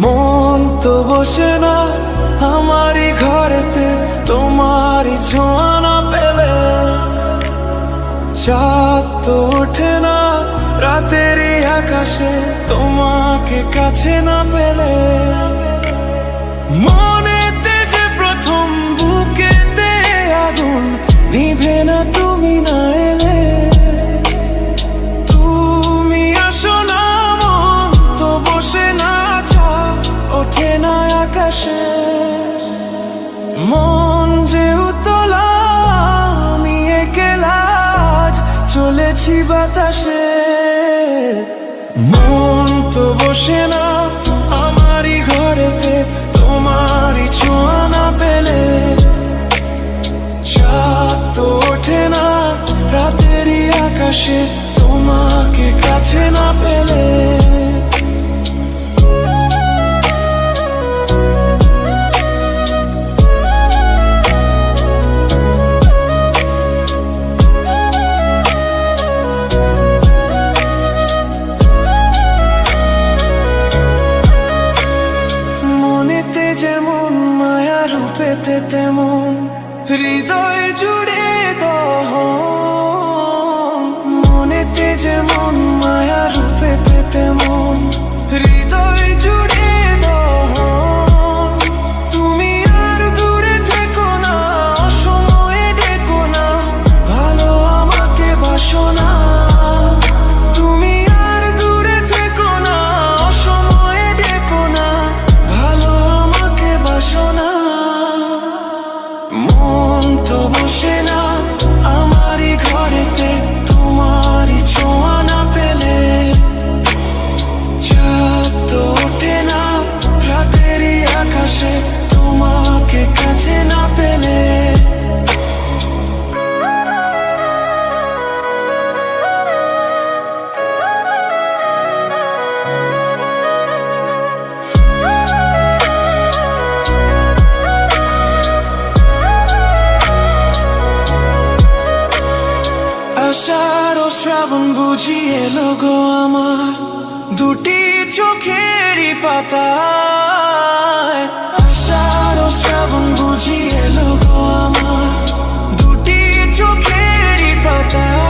মন তো বসে না আমারই ঘরেতে তোমারই ছোঁয়া না পেলে, চাঁদ তো ওঠে না রাতেরই আকাশে তোমাকে কাছে না পেলে। মনেতে যে প্রথম বুকেতে আগুন নিভে না তুমি না এলে। তুমি আসো না মন তো বসে না, চাঁদ ওঠে না আকাশে। মন যে উতলা আমি একলা আজ চলেছি বাতাসে। মন তো বসে না আমারই ঘরেতে তোমারই ছোঁয়া না পেলে, চাঁদ তো ওঠে না রাতেরই আকাশে তোমাকে কাছে না পেলে। মনেতে যেমন মায়া রূপেতে তেমন হৃদয় জুড়ে দহন। মনেতে যেমন মায়া রূপেতে তেমন হৃদয় জুড়ে দহন। তুমি আর দূরে থেকো না, অসময়ে ডেকো না, ভালো আমাকে বাসো না। তুমি আর দূরে থেকো না, অসময়ে ডেকো না, ভালো আমাকে বাসো না। মন তো বসে না আমারই ঘরেতে তোমারই ছোঁয়া না পেলে, চাঁদ তো ওঠে না রাতেরই আকাশে তোমাকে কাছে না পেলে। আষাঢ় ও শ্রাবণ বুঝি এলো গো আমার দুটি চোখেরই পাতায়। আষাঢ় ও শ্রাবণ বুঝি এলো গো আমার দুটি চোখেরই পাতায়।